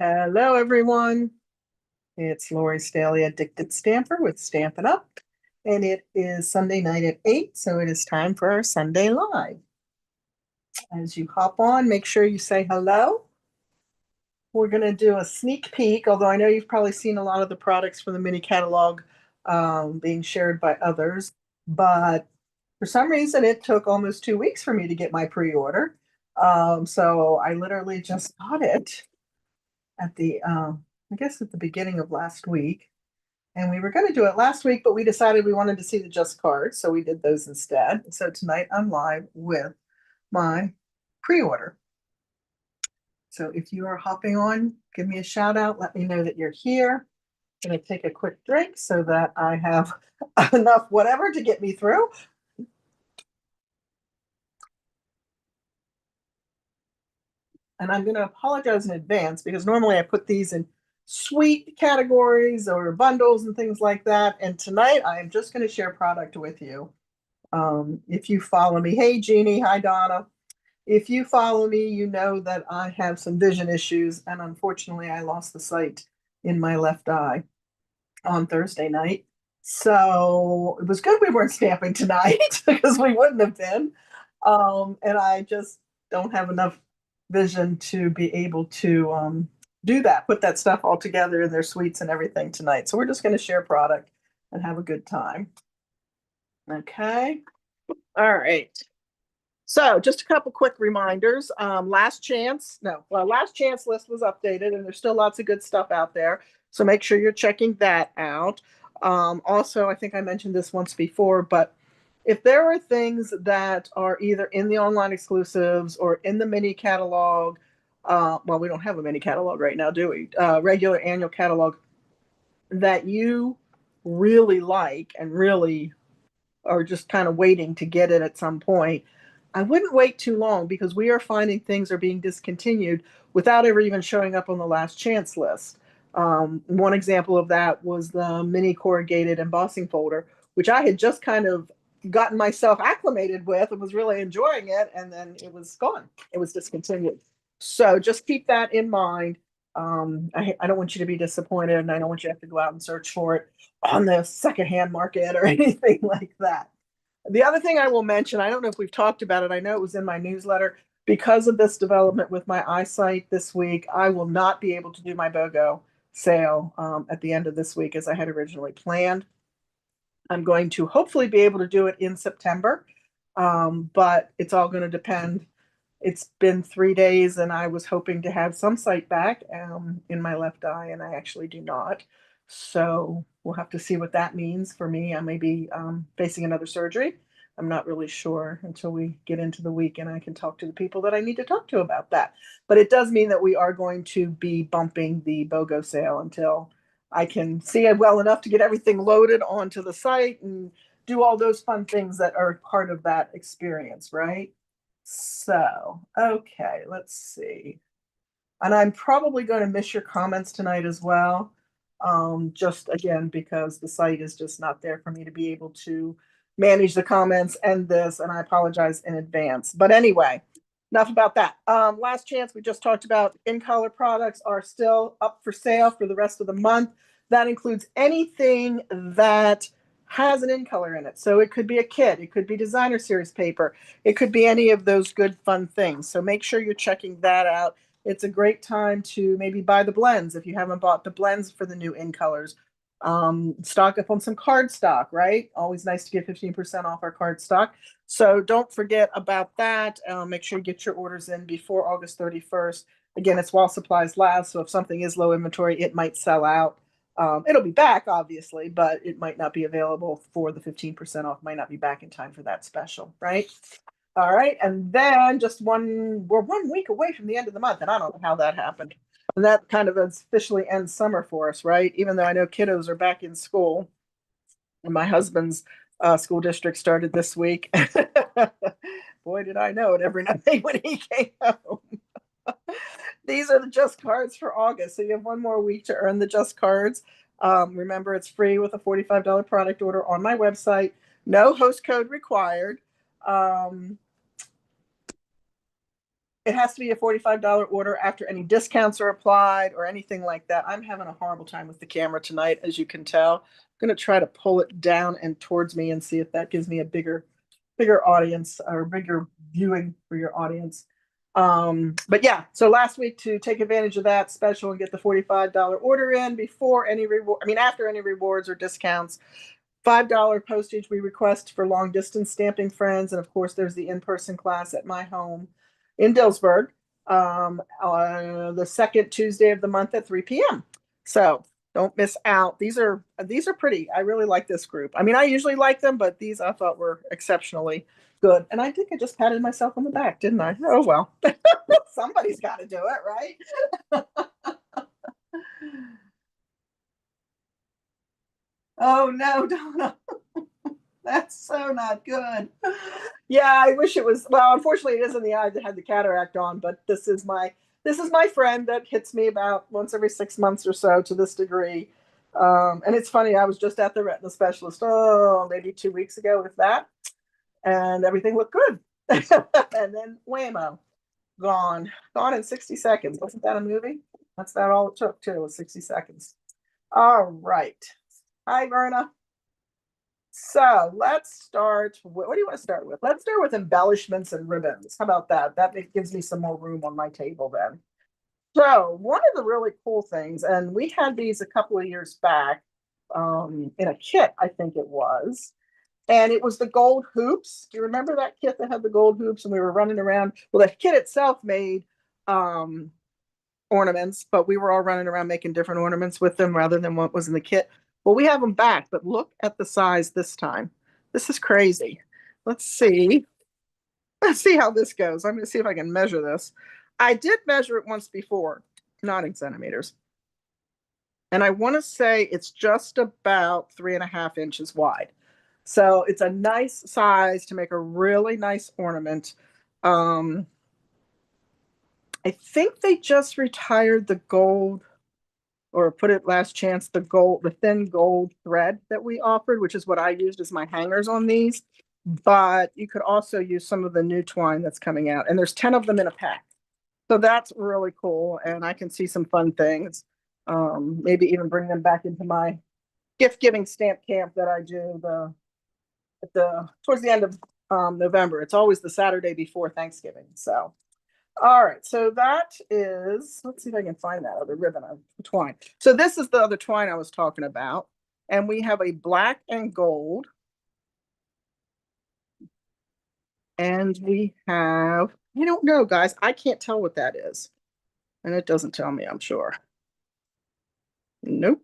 Hello, everyone. It's Lori Staley, Addicted Stamper with Stampin' Up. And it is Sunday night at 8, so it is time for our Sunday Live. As you hop on, make sure you say hello. We're going to do a sneak peek, although I know you've probably seen a lot of the products from the mini catalog being shared by others. But for some reason, it took almost 2 weeks for me to get my pre-order. So I literally just got it at I guess at the beginning of last week. And we were going to do it last week, but we decided we wanted to see the Just cards, so we did those instead. So tonight I'm live with my pre-order. So if you are hopping on, give me a shout out. Let me know that you're here. I'm going to take a quick drink so that I have enough whatever to get me through. And I'm going to apologize in advance because normally I put these in suite categories or bundles and things like that. And tonight I am just going to share product with you. If you follow me, hey Jeannie, hi Donna. If you follow me, you know that I have some vision issues, and unfortunately, I lost the sight in my left eye on Thursday night. So it was good we weren't stamping tonight because we wouldn't have been. And I just don't have enough vision to be able to do that, put that stuff all together in their suites and everything tonight. So we're just going to share product and have a good time. Okay. All right. So just a couple quick reminders. Last chance list was updated and there's still lots of good stuff out there. So make sure you're checking that out. Also, I think I mentioned this once before, but if there are things that are either in the online exclusives or in the mini catalog, well, we don't have a mini catalog right now, do we? Regular annual catalog that you really like and really are just kind of waiting to get it at some point, I wouldn't wait too long because we are finding things are being discontinued without ever even showing up on the last chance list. One example of that was the mini corrugated embossing folder, which I had just kind of gotten myself acclimated with and was really enjoying it, and then it was gone. It was discontinued. So just keep that in mind. I don't want you to be disappointed, and I don't want you to have to go out and search for it on the secondhand market or anything like that. The other thing I will mention, I don't know if we've talked about it, I know it was in my newsletter. Because of this development with my eyesight this week, I will not be able to do my BOGO sale at the end of this week as I had originally planned. I'm going to hopefully be able to do it in September, but it's all going to depend. It's been 3 days and I was hoping to have some sight back in my left eye, and I actually do not. So we'll have to see what that means for me. I may be facing another surgery. I'm not really sure until we get into the week and I can talk to the people that I need to talk to about that. But it does mean that we are going to be bumping the BOGO sale until I can see it well enough to get everything loaded onto the site and do all those fun things that are part of that experience, right? So, okay, let's see. And I'm probably going to miss your comments tonight as well. Just again, because the site is just not there for me to be able to manage the comments and this, and I apologize in advance. But anyway, enough about that. Last chance, we just talked about in color products are still up for sale for the rest of the month. That includes anything that has an in color in it. So it could be a kit, it could be designer series paper, it could be any of those good fun things. So make sure you're checking that out. It's a great time to maybe buy the blends if you haven't bought the blends for the new in colors. Stock up on some card stock, right? Always nice to get 15% off our card stock. So don't forget about that. Make sure you get your orders in before August 31st. Again, it's while supplies last. So if something is low inventory, it might sell out. It'll be back, obviously, but it might not be available for the 15% off, might not be back in time for that special, right? All right. And then we're 1 week away from the end of the month, and I don't know how that happened. And that kind of officially ends summer for us, right? Even though I know kiddos are back in school, and my husband's school district started this week. Boy, did I know it every night when he came home. These are the Just cards for August. So you have 1 more week to earn the Just cards. Remember, it's free with a $45 product order on my website. No host code required. It has to be a $45 order after any discounts are applied or anything like that. I'm having a horrible time with the camera tonight, as you can tell. I'm going to try to pull it down and towards me and see if that gives me a bigger audience or bigger viewing for your audience. But yeah, so last week to take advantage of that special and get the $45 order in before any reward, I mean, after any rewards or discounts, $5 postage we request for long distance stamping friends. And of course, there's the in-person class at my home in Dillsburg, the second Tuesday of the month at 3 p.m. So don't miss out. These are pretty. I really like this group. I mean, I usually like them, but these I thought were exceptionally good. And I think I just patted myself on the back, didn't I? Oh well. Somebody's got to do it, right? Oh no, Donna. That's so not good. Yeah, I wish it was. Well, unfortunately, it is in the eye that had the cataract on. But this is my friend that hits me about once every 6 months or so to this degree. And it's funny. I was just at the retina specialist. Oh, maybe 2 weeks ago with that, and everything looked good. And then whammo, gone in 60 seconds. Wasn't that a movie? That's that all it took too. Was 60 seconds. All right. Hi, Verna. So let's start. What do you want to start with? Let's start with embellishments and ribbons. How about that? That gives me some more room on my table then. So one of the really cool things, and we had these a couple of years back in a kit, I think it was, and it was the gold hoops. Do you remember that kit that had the gold hoops? And we were running around. Well, the kit itself made um, ornaments, but we were all running around making different ornaments with them rather than what was in the kit. Well, we have them back, but look at the size this time. This is crazy. Let's see. Let's see how this goes. I'm going to see if I can measure this. I did measure it once before, not in centimeters. And I want to say it's just about 3.5 inches wide. So it's a nice size to make a really nice ornament. Um, I think they just retired the gold or put it last chance, the thin gold thread that we offered, which is what I used as my hangers on these. But you could also use some of the new twine that's coming out. And there's 10 of them in a pack. So that's really cool. And I can see some fun things. Maybe even bring them back into my gift giving stamp camp that I do towards the end of November. It's always the Saturday before Thanksgiving. So all right, so that is, let's see if I can find that other ribbon of twine. So this is the other twine I was talking about. And we have a black and gold. And we have, I don't know, guys. I can't tell what that is. And it doesn't tell me, I'm sure. Nope.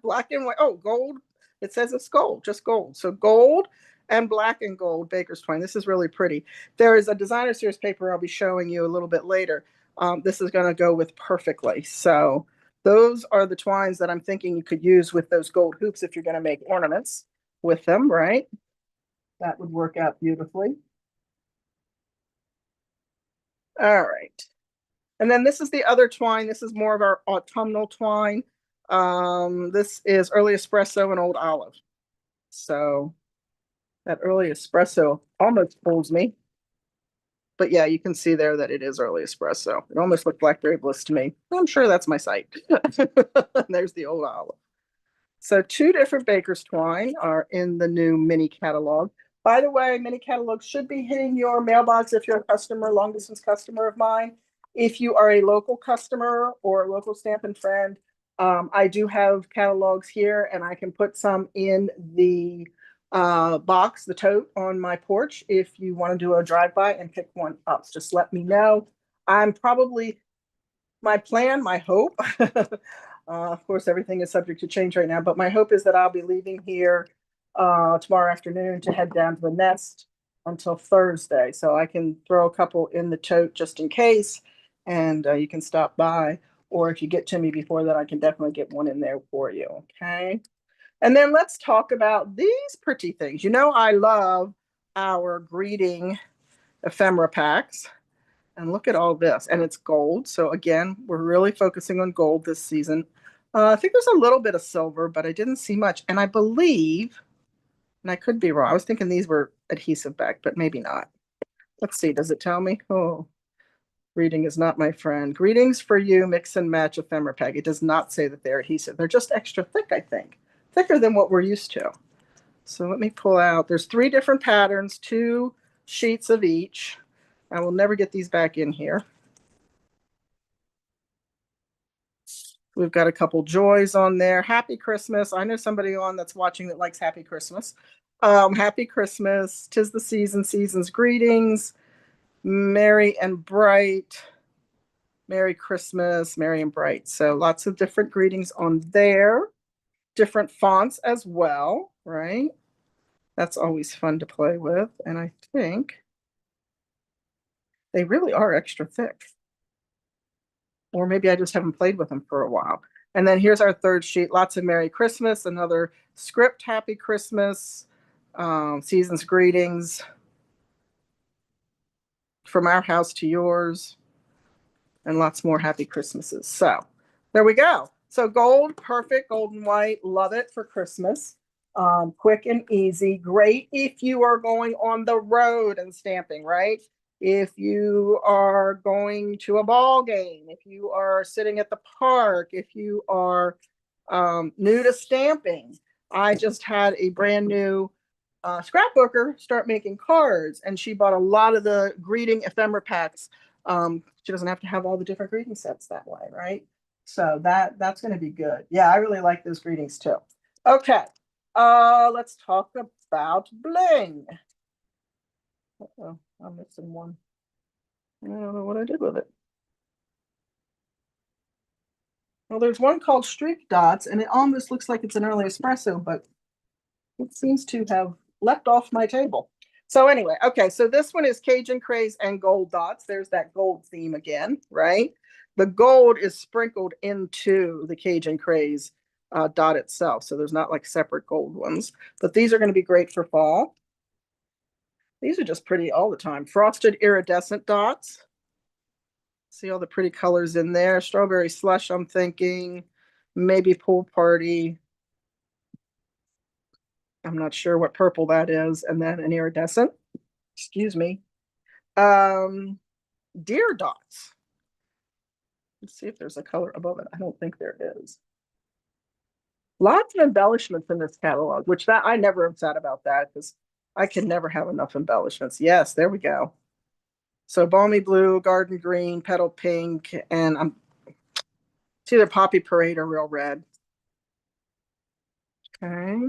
Black and white. Oh, gold. It says it's gold, just gold. So gold and black and gold baker's twine. This is really pretty. There is a designer series paper I'll be showing you a little bit later. This is going to go with perfectly. So those are the twines that I'm thinking you could use with those gold hoops if you're going to make ornaments with them, right? That would work out beautifully. All right. And then this is the other twine. This is more of our autumnal twine. This is early espresso and old olive. So that early espresso almost pulls me. But yeah, you can see there that it is early espresso. It almost looked blackberry bliss to me. I'm sure that's my site. There's the old olive. So two different baker's twine are in the new mini catalog. By the way, mini catalogs should be hitting your mailbox if you're a customer, long distance customer of mine. If you are a local customer or a local Stampin' Friend, I do have catalogs here and I can put some in the box, the tote on my porch if you want to do a drive-by and pick one up. Just let me know. I'm probably, my plan, my hope, of course, everything is subject to change right now, but my hope is that I'll be leaving here tomorrow afternoon to head down to the nest until Thursday. So I can throw a couple in the tote just in case, and you can stop by. Or if you get to me before that, I can definitely get one in there for you. Okay. And then let's talk about these pretty things. You know, I love our greeting ephemera packs. And look at all this. And it's gold. So again, we're really focusing on gold this season. I think there's a little bit of silver, but I didn't see much. And I believe, and I could be wrong, I was thinking these were adhesive back, but maybe not. Let's see. Does it tell me? Oh, Reading is not my friend. Greetings for you, mix and match ephemera peg. It does not say that they're adhesive. They're just extra thick, I think. Thicker than what we're used to. So let me pull out. There's 3 different patterns, 2 sheets of each. I will never get these back in here. We've got a couple joys on there. Happy Christmas. I know somebody on that's watching that likes Happy Christmas. Happy Christmas. 'Tis the season, season's greetings. Merry and bright. Merry Christmas, merry and bright. So lots of different greetings on there. Different fonts as well, right? That's always fun to play with. And I think they really are extra thick. Or maybe I just haven't played with them for a while. And then here's our 3rd sheet. Lots of Merry Christmas, another script, Happy Christmas, season's greetings, from our house to yours, and lots more Happy Christmases. So there we go. So gold, perfect, gold and white. Love it for Christmas. Quick and easy. Great if you are going on the road and stamping, right? If you are going to a ball game, if you are sitting at the park, if you are new to stamping. I just had a brand new scrapbooker start making cards, and she bought a lot of the greeting ephemera packs. She doesn't have to have all the different greeting sets that way, right? So that's going to be good. Yeah, I really like those greetings too. Okay, let's talk about bling. Uh-oh, I'm missing one. I don't know what I did with it. Well, there's one called Streak Dots, and it almost looks like it's an early espresso, but it seems to have left off my table. So anyway, okay, so this one is Cajun Craze and Gold Dots. There's that gold theme again, right? The gold is sprinkled into the Cajun Craze dot itself, so there's not like separate gold ones. But these are going to be great for fall. These are just pretty all the time. Frosted iridescent dots. See all the pretty colors in there. Strawberry slush, I'm thinking. Maybe pool party. I'm not sure what purple that is. And then an iridescent. Excuse me. Deer dots. Let's see if there's a color above it. I don't think there is. Lots of embellishments in this catalog, which that I never am sad about that because I can never have enough embellishments. Yes, there we go. So balmy blue, garden green, petal pink, and it's either poppy parade or real red. Okay.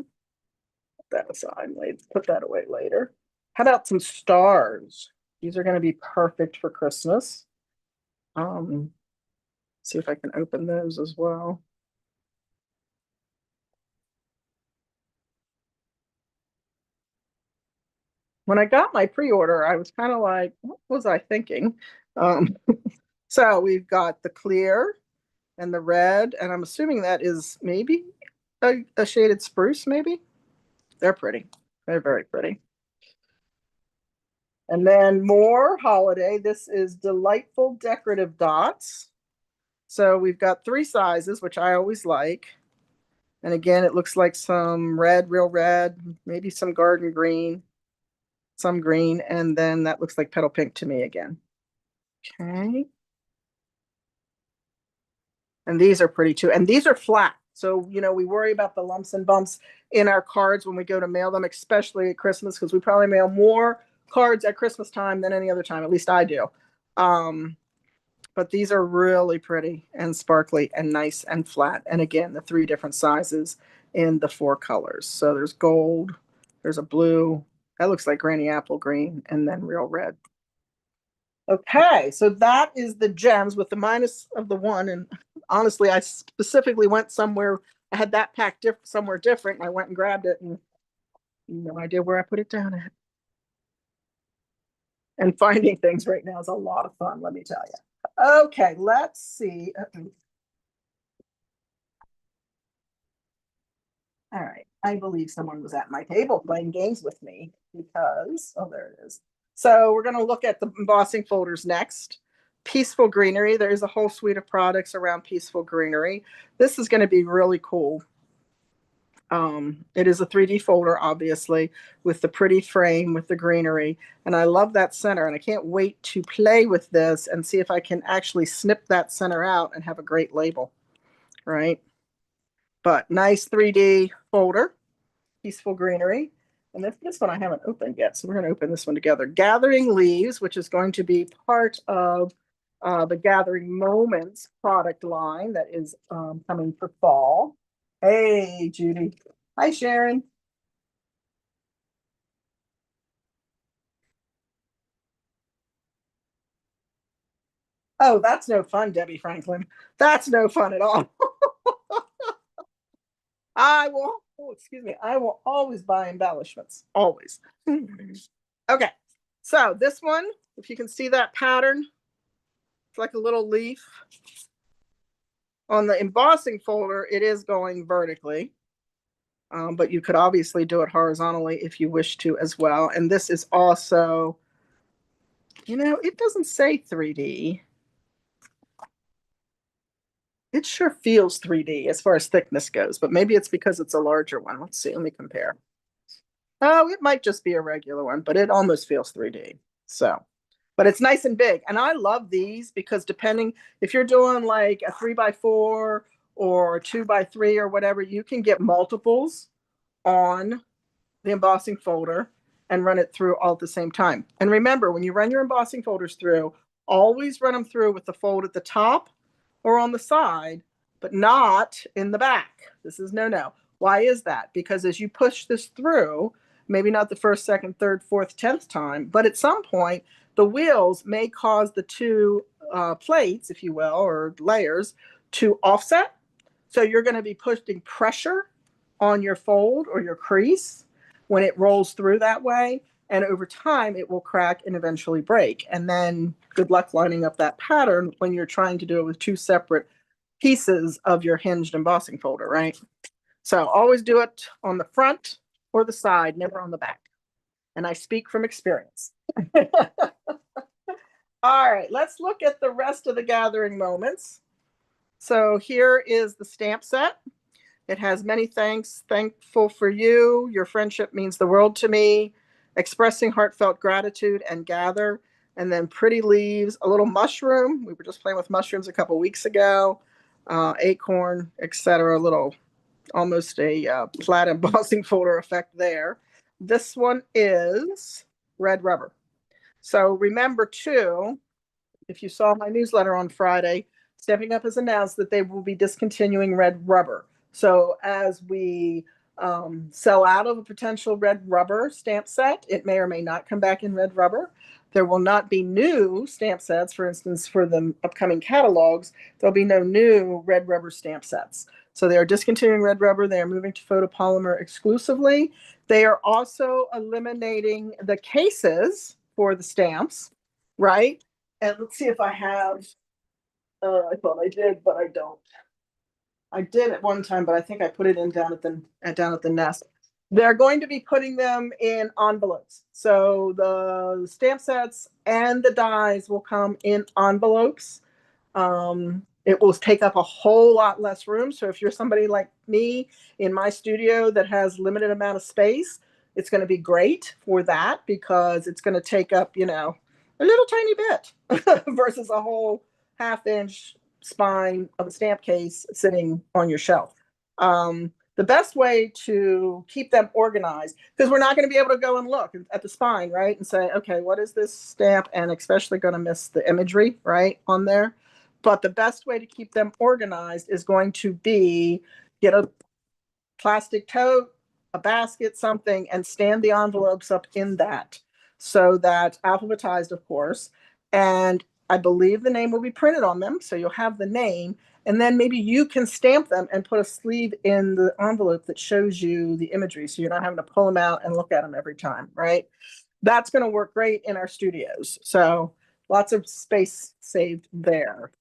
Put that aside. Let's put that away later. How about some stars? These are going to be perfect for Christmas. See if I can open those as well. When I got my pre-order, I was kind of like, what was I thinking? So we've got the clear and the red, and I'm assuming that is maybe a shaded spruce, maybe? They're pretty. They're very pretty. And then more holiday. This is delightful decorative dots. So we've got 3 sizes, which I always like. And again, it looks like some red, real red, maybe some garden green, some green, and then that looks like petal pink to me again. Okay. And these are pretty too. And these are flat. So, you know, we worry about the lumps and bumps in our cards when we go to mail them, especially at Christmas, because we probably mail more cards at Christmas time than any other time. At least I do. But these are really pretty and sparkly and nice and flat. And again, the 3 different sizes in the 4 colors. So there's gold, there's a blue, that looks like granny apple green, and then real red. Okay, so that is the gems with the minus of the 1. And honestly, I specifically went somewhere, I had that packed somewhere different, and I went and grabbed it, and no idea where I put it down at. And finding things right now is a lot of fun, let me tell you. Okay, let's see. All right, I believe someone was at my table playing games with me because, oh, there it is. So we're going to look at the embossing folders next. Peaceful Greenery. There's a whole suite of products around Peaceful Greenery. This is going to be really cool. It is a 3D folder, obviously, with the pretty frame, with the greenery. And I love that center. And I can't wait to play with this and see if I can actually snip that center out and have a great label, right? But nice 3D folder, peaceful greenery. And this one I haven't opened yet, so we're going to open this one together. Gathering Leaves, which is going to be part of the Gathering Moments product line that is coming for fall. Hey, Judy. Hi, Sharon. Oh, that's no fun, Debbie Franklin. That's no fun at all. I will, oh, excuse me, I will always buy embellishments. Always. Okay. So this one, if you can see that pattern, it's like a little leaf. On the embossing folder, it is going vertically. But you could obviously do it horizontally if you wish to as well. And this is also, it doesn't say 3D. It sure feels 3D as far as thickness goes, but maybe it's because it's a larger one. Let's see, let me compare. Oh, it might just be a regular one, but it almost feels 3D. So, but it's nice and big. And I love these because depending if you're doing like a 3x4 or 2x3 or whatever, you can get multiples on the embossing folder and run it through all at the same time. And remember, when you run your embossing folders through, always run them through with the fold at the top or on the side, but not in the back. This is no. Why is that? Because as you push this through, maybe not the first, second, third, fourth, 10th time, but at some point, the wheels may cause the two plates, if you will, or layers to offset. So you're going to be putting pressure on your fold or your crease when it rolls through that way. And over time, it will crack and eventually break. And then good luck lining up that pattern when you're trying to do it with two separate pieces of your hinged embossing folder, right? So always do it on the front or the side, never on the back. And I speak from experience. All right, let's look at the rest of the Gathering Moments. So here is the stamp set. It has many thanks, thankful for you. Your friendship means the world to me. Expressing heartfelt gratitude and gather. And then pretty leaves, a little mushroom. We were just playing with mushrooms a couple weeks ago. Acorn, etc. A little, almost a flat embossing folder effect there. This one is red rubber. So remember too, if you saw my newsletter on Friday, Stepping Up has announced that they will be discontinuing red rubber. So as we sell out of a potential red rubber stamp set, it may or may not come back in red rubber. There will not be new stamp sets. For instance, for the upcoming catalogs, there'll be no new red rubber stamp sets. So they are discontinuing red rubber. They are moving to photopolymer exclusively. They are also eliminating the cases for the stamps, right? And let's see if I have, I thought I did, but I don't. I did at one time, but I think I put it in down at the nest. They're going to be putting them in envelopes. So the stamp sets and the dies will come in envelopes. It will take up a whole lot less room. So if you're somebody like me in my studio that has limited amount of space, it's going to be great for that because it's going to take up, a little tiny bit versus a whole half-inch spine of a stamp case sitting on your shelf. The best way to keep them organized, because we're not going to be able to go and look at the spine, right? And say, okay, what is this stamp? And especially going to miss the imagery, right, on there. But the best way to keep them organized is going to be get a plastic tote, a basket, something, and stand the envelopes up in that so that alphabetized, of course. And I believe the name will be printed on them. So you'll have the name. And then maybe you can stamp them and put a sleeve in the envelope that shows you the imagery. So you're not having to pull them out and look at them every time, right? That's going to work great in our studios. So lots of space saved there.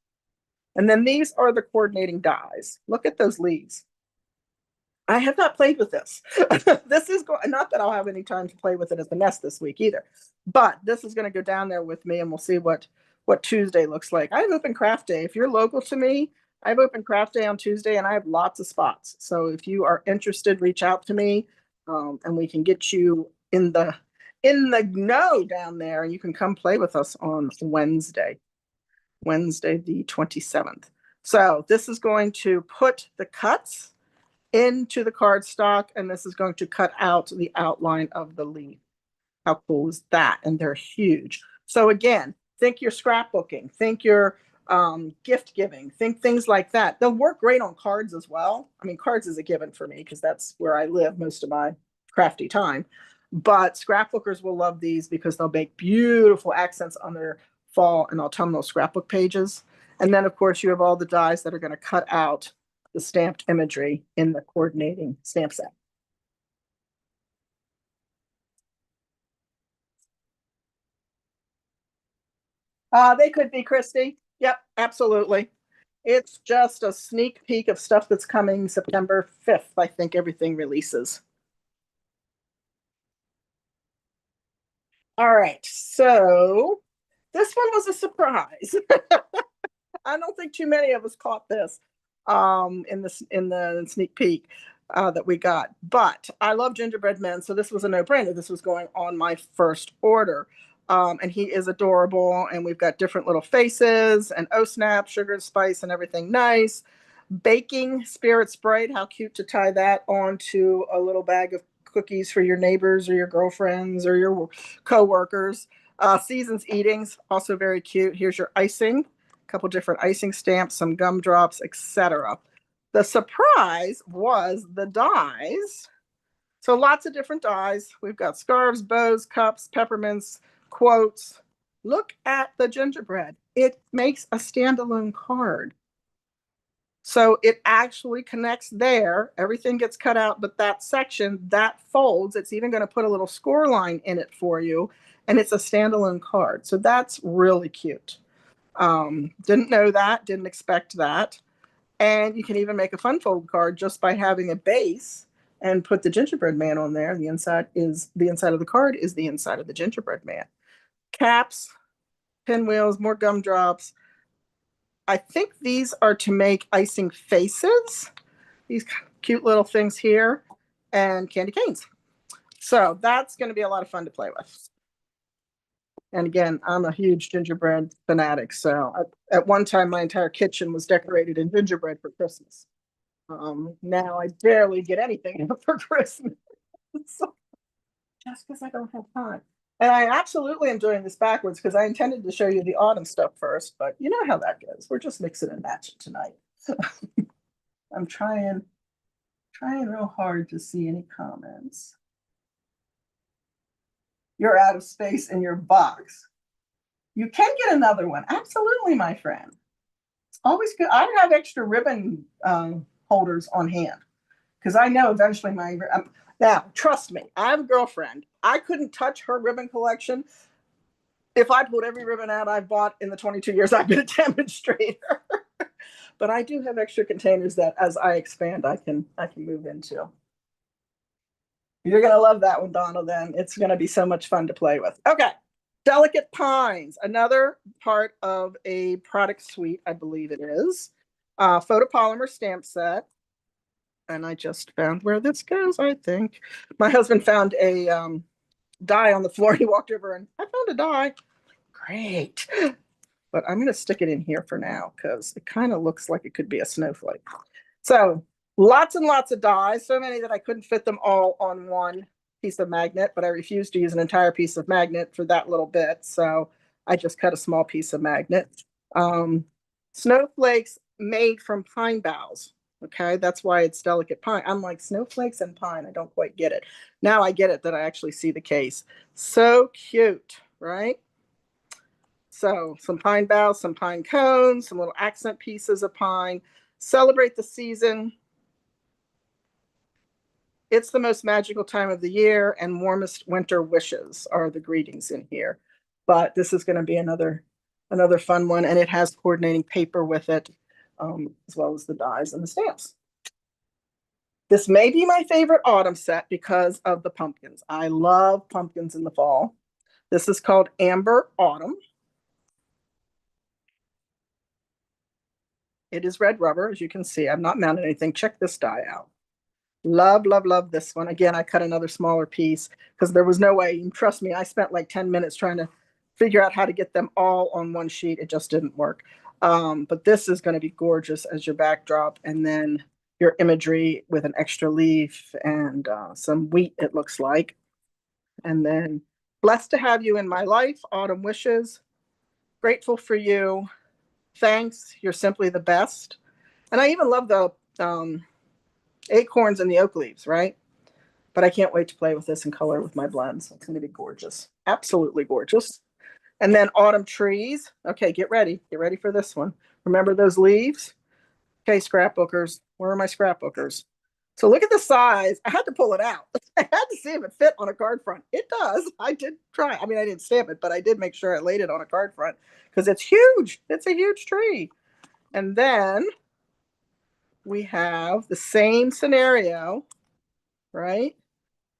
And then these are the coordinating dies. Look at those leaves. I have not played with this. This is not that I'll have any time to play with it at the nest this week either, but this is going to go down there with me and we'll see what Tuesday looks like. I have open craft day. If you're local to me, I have open craft day on Tuesday and I have lots of spots. So if you are interested, reach out to me, and we can get you in the know down there, and you can come play with us on Wednesday the 27th. So this is going to put the cuts into the cardstock, and this is going to cut out the outline of the leaf. How cool is that? And they're huge. So again, think your scrapbooking, think your gift giving, think things like that. They'll work great on cards as well. I mean, cards is a given for me because that's where I live most of my crafty time. But scrapbookers will love these because they'll make beautiful accents on their fall and autumnal scrapbook pages. And then, of course, you have all the dies that are going to cut out the stamped imagery in the coordinating stamp set. They could be, Christy. Yep, absolutely. It's just a sneak peek of stuff that's coming September 5th. I think everything releases. All right, so this one was a surprise. I don't think too many of us caught this in the sneak peek that we got. But I love gingerbread men, so this was a no-brainer. This was going on my first order. And he is adorable, and we've got different little faces and oh snap, sugar and spice and everything nice. Baking spirit sprite, how cute to tie that onto a little bag of cookies for your neighbors or your girlfriends or your co-workers. Seasons eatings, also very cute. Here's your icing, a couple different icing stamps, some gumdrops, etc. The surprise was the dies. So lots of different dies. We've got scarves, bows, cups, peppermints, quotes. Look at the gingerbread. It makes a standalone card. So it actually connects there. Everything gets cut out, but that section, that folds. It's even going to put a little score line in it for you, and it's a standalone card. So that's really cute. Didn't know that, didn't expect that. And you can even make a fun fold card just by having a base and put the gingerbread man on there. The inside of the card is the inside of the gingerbread man. Caps, pinwheels, more gumdrops. I think these are to make icing faces, these cute little things here, and candy canes. So that's going to be a lot of fun to play with. And again, I'm a huge gingerbread fanatic. So at one time, my entire kitchen was decorated in gingerbread for Christmas. Now I barely get anything for Christmas. So, just because I don't have time. And I absolutely am doing this backwards because I intended to show you the autumn stuff first, but you know how that goes. We're just mixing and matching tonight. I'm trying real hard to see any comments. You're out of space in your box. You can get another one. Absolutely, my friend. It's always good. I have extra ribbon holders on hand because I know eventually now, trust me, I have a girlfriend. I couldn't touch her ribbon collection if I pulled every ribbon out I've bought in the 22 years I've been a demonstrator. But I do have extra containers that as I expand, I can move into. You're going to love that one, Donna, then. It's going to be so much fun to play with. Okay. Delicate Pines, another part of a product suite, I believe it is. Photopolymer stamp set. And I just found where this goes, I think. My husband found a die on the floor. He walked over and I found a die. Great. But I'm going to stick it in here for now because it kind of looks like it could be a snowflake. So lots and lots of dies, so many that I couldn't fit them all on one piece of magnet, but I refused to use an entire piece of magnet for that little bit. So I just cut a small piece of magnet. Snowflakes made from pine boughs. Okay, that's why it's delicate pine. I'm like, snowflakes and pine. I don't quite get it. Now I get it that I actually see the case. So cute, right? So some pine boughs, some pine cones, some little accent pieces of pine. Celebrate the season. It's the most magical time of the year, and warmest winter wishes are the greetings in here. But this is going to be another fun one, and it has coordinating paper with it, as well as the dies and the stamps. This may be my favorite autumn set because of the pumpkins. I love pumpkins in the fall. This is called Amber Autumn. It is red rubber, as you can see. I've not mounted anything. Check this die out. Love, love, love this one. Again, I cut another smaller piece because there was no way. Trust me, I spent like 10 minutes trying to figure out how to get them all on one sheet. It just didn't work. But this is going to be gorgeous as your backdrop. And then your imagery with an extra leaf and some wheat, it looks like. And then blessed to have you in my life. Autumn wishes. Grateful for you. Thanks. You're simply the best. And I even love the acorns and the oak leaves, right? But I can't wait to play with this and color with my blends. It's going to be gorgeous. Absolutely gorgeous. And then autumn trees. Okay, get ready. Get ready for this one. Remember those leaves? Okay, scrapbookers. Where are my scrapbookers? So look at the size. I had to pull it out. I had to see if it fit on a card front. It does. I did try. I mean, I didn't stamp it, but I did make sure I laid it on a card front because it's huge. It's a huge tree. And then we have the same scenario, right?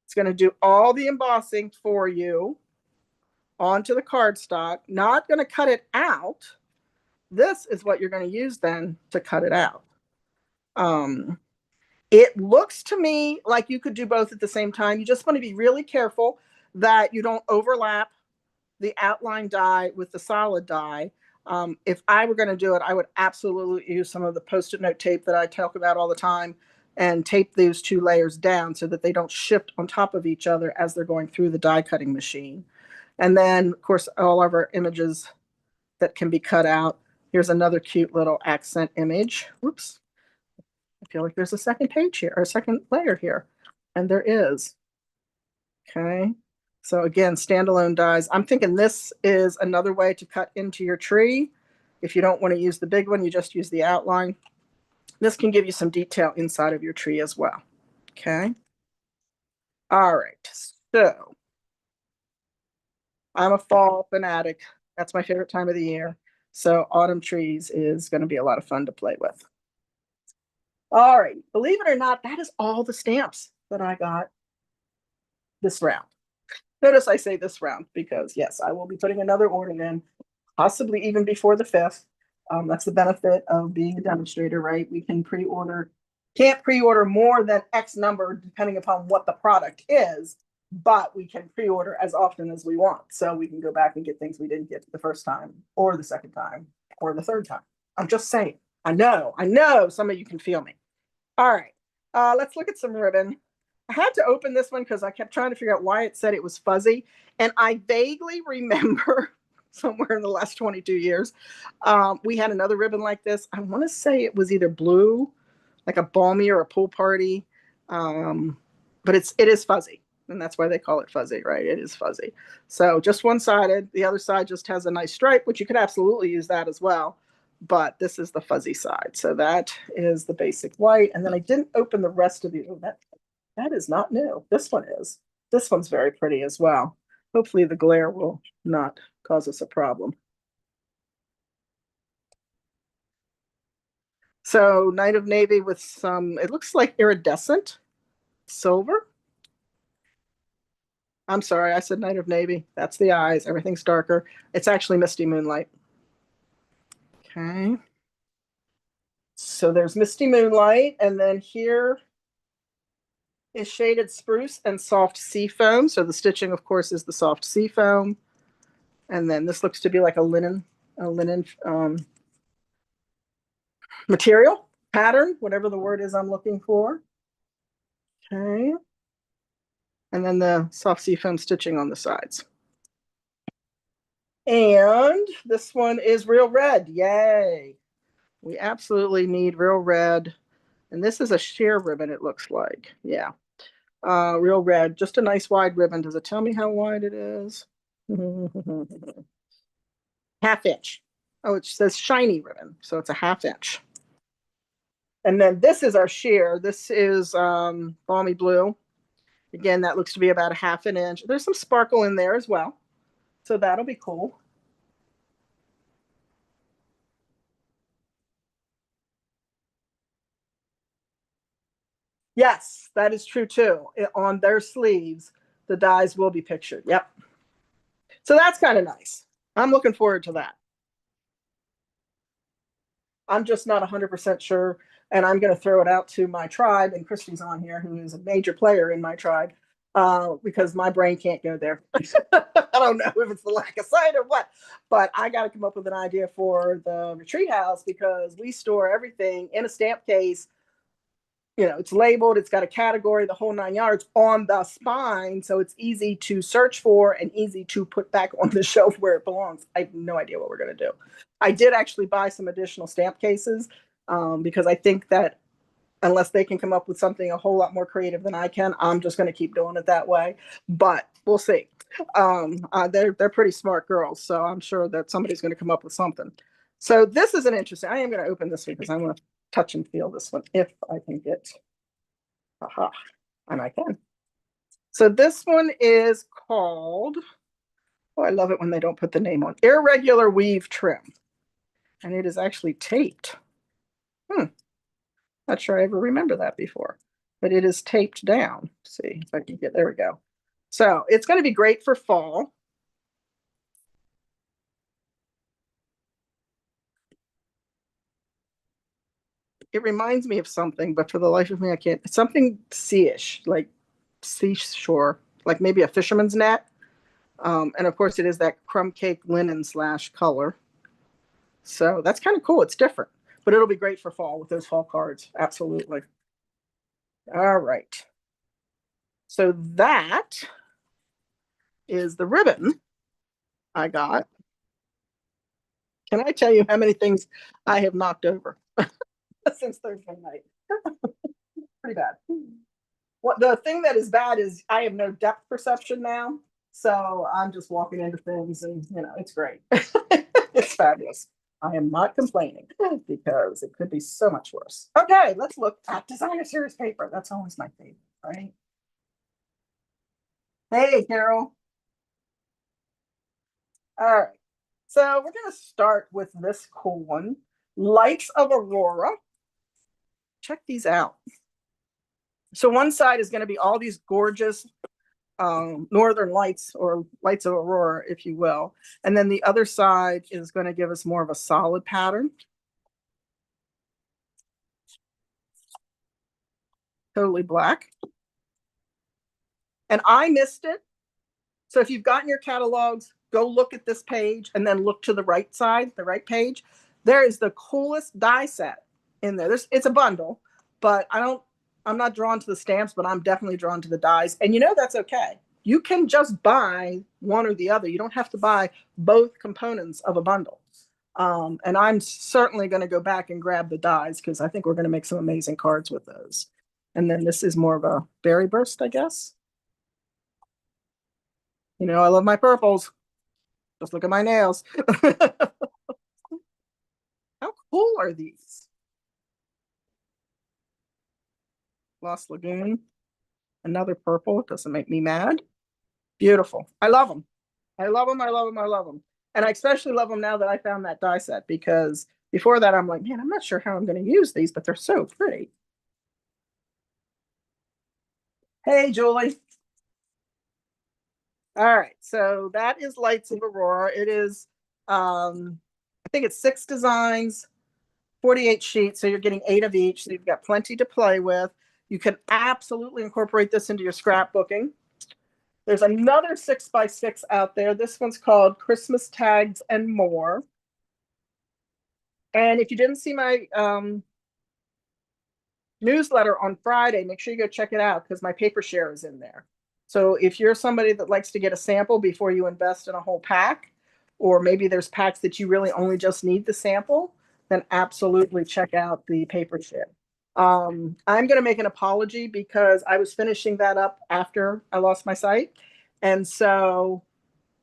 It's going to do all the embossing for you onto the cardstock. Not going to cut it out. This is what you're going to use then to cut it out. It looks to me like you could do both at the same time. You just want to be really careful that you don't overlap the outline die with the solid die. If I were going to do it, I would absolutely use some of the Post-it note tape that I talk about all the time and tape those two layers down so that they don't shift on top of each other as they're going through the die cutting machine. And then, of course, all of our images that can be cut out. Here's another cute little accent image. Whoops. I feel like there's a second page here, or a second layer here. And there is. Okay. So again, standalone dies. I'm thinking this is another way to cut into your tree. If you don't want to use the big one, you just use the outline. This can give you some detail inside of your tree as well. Okay. All right. So I'm a fall fanatic. That's my favorite time of the year. So autumn trees is going to be a lot of fun to play with. All right. Believe it or not, that is all the stamps that I got this round. Notice I say this round because, yes, I will be putting another order in, possibly even before the 5th. That's the benefit of being a demonstrator, right? We can pre-order, can't pre-order more than X number depending upon what the product is, but we can pre-order as often as we want. So we can go back and get things we didn't get the first time or the second time or the third time. I'm just saying. I know some of you can feel me. All right, let's look at some ribbon. I had to open this one because I kept trying to figure out why it said it was fuzzy. And I vaguely remember somewhere in the last 22 years, we had another ribbon like this. I want to say it was either blue, like a balmy or a pool party. But it is fuzzy. And that's why they call it fuzzy, right? It is fuzzy. So just one-sided. The other side just has a nice stripe, which you could absolutely use that as well. But this is the fuzzy side. So that is the basic white. And then I didn't open the rest of the, oh, that is not new. This one is. This one's very pretty as well. Hopefully the glare will not cause us a problem. So Night of Navy with some, it looks like iridescent silver. I'm sorry, I said Night of Navy. That's the eyes. Everything's darker. It's actually Misty Moonlight. Okay. So there's Misty Moonlight, and then here is Shaded Spruce and Soft Sea Foam. So the stitching, of course, is the soft sea foam. And then this looks to be like a linen material, pattern, whatever the word is I'm looking for. Okay. And then the soft sea foam stitching on the sides. And this one is real red. Yay. We absolutely need real red. And this is a sheer ribbon, it looks like. Yeah. Real red. Just a nice wide ribbon. Does it tell me how wide it is? Half inch. Oh, it says shiny ribbon. So it's a half inch. And then this is our sheer. This is balmy blue. Again, that looks to be about a half an inch. There's some sparkle in there as well. So that'll be cool. Yes, that is true too. On their sleeves, the dies will be pictured. Yep. So that's kind of nice. I'm looking forward to that. I'm just not 100% sure. And I'm going to throw it out to my tribe. And Christy's on here, who is a major player in my tribe, because my brain can't go there. I don't know if it's the lack of sight or what, but I got to come up with an idea for the retreat house because we store everything in a stamp case. You know, it's labeled, it's got a category, the whole 9 yards on the spine. So it's easy to search for and easy to put back on the shelf where it belongs. I have no idea what we're going to do. I did actually buy some additional stamp cases because I think that unless they can come up with something a whole lot more creative than I can, I'm just going to keep doing it that way. But we'll see. They're pretty smart girls, so I'm sure that somebody's going to come up with something. So this is an interesting. I am going to open this one because I want to touch and feel this one if I can get. Aha, and I can. So this one is called. Oh, I love it when they don't put the name on. Irregular weave trim, and it is actually taped. Not sure I ever remember that before, but it is taped down. Let's see if I can get, there we go. So it's going to be great for fall. It reminds me of something, but for the life of me, I can't. It's something sea-ish, like seashore, like maybe a fisherman's net. And of course, it is that crumb cake linen / color. So that's kind of cool. It's different, but it'll be great for fall with those fall cards. Absolutely. All right. So that is the ribbon I got. Can I tell you how many things I have knocked over since Thursday night? Pretty bad. What the thing that is bad is I have no depth perception now. So I'm just walking into things and it's great. It's fabulous. I am not complaining because it could be so much worse. Okay, let's look at designer series paper. That's always my favorite, right? Hey, Carol. All right. So we're going to start with this cool one. Lights of Aurora. Check these out. So one side is going to be all these gorgeous northern lights or lights of Aurora, if you will. And then the other side is going to give us more of a solid pattern. Totally black. And I missed it. So if you've gotten your catalogs, go look at this page and then look to the right side, the right page. There is the coolest die set in there. It's a bundle, but I'm not drawn to the stamps, but I'm definitely drawn to the dies. And that's okay. You can just buy one or the other. You don't have to buy both components of a bundle. And I'm certainly going to go back and grab the dies because I think we're going to make some amazing cards with those. And then this is more of a berry burst, I guess. I love my purples. Just look at my nails. How cool are these? Lost Lagoon. Another purple. It doesn't make me mad. Beautiful. I love them. I love them. I love them. I love them. And I especially love them now that I found that die set because before that, I'm like, man, I'm not sure how I'm going to use these, but they're so pretty. Hey, Julie. All right. So that is Lights of Aurora. It is, I think it's 6 designs, 48 sheets. So you're getting 8 of each. So you've got plenty to play with. You can absolutely incorporate this into your scrapbooking. There's another 6x6 out there. This one's called Christmas Tags and More. And if you didn't see my newsletter on Friday, make sure you go check it out because my paper share is in there. So if you're somebody that likes to get a sample before you invest in a whole pack, or maybe there's packs that you really only just need the sample, then absolutely check out the paper share. I'm going to make an apology because I was finishing that up after I lost my sight. And so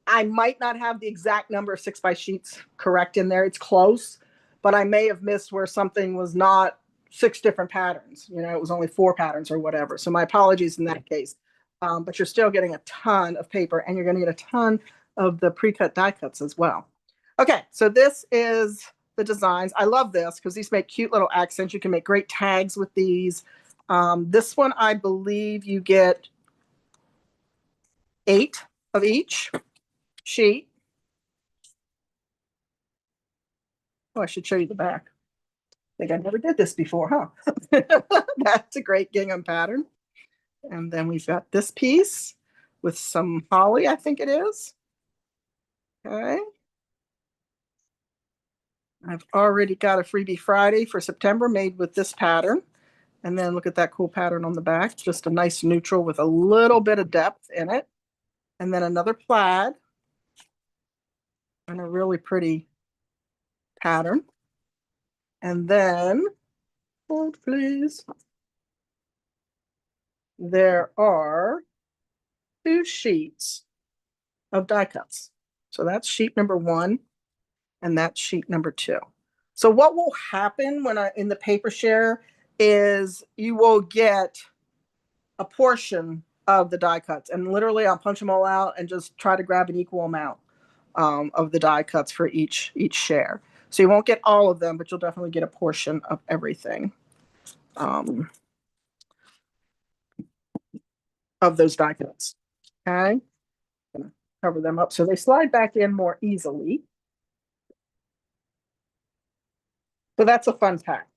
I might not have the exact number of 6x sheets correct in there. It's close, but I may have missed where something was not 6 different patterns. It was only 4 patterns or whatever. So my apologies in that case. But you're still getting a ton of paper and you're going to get a ton of the pre-cut die cuts as well. Okay, so this is the designs. I love this because these make cute little accents. You can make great tags with these. This one, I believe you get 8 of each sheet. Oh, I should show you the back. think I never did this before, huh? That's a great gingham pattern. And then we've got this piece with some holly, I think it is. Okay. I've already got a freebie Friday for September made with this pattern. And then look at that cool pattern on the back, just a nice neutral with a little bit of depth in it. And then another plaid and a really pretty pattern. And then, hold please, there are 2 sheets of die cuts. So that's sheet number 1 and that's sheet number 2. So what will happen when in the paper share is you will get a portion of the die cuts, and literally I'll punch them all out and just try to grab an equal amount of the die cuts for each share. So you won't get all of them, but you'll definitely get a portion of everything of those die cuts. Okay, I'm gonna cover them up so they slide back in more easily. So that's a fun pack.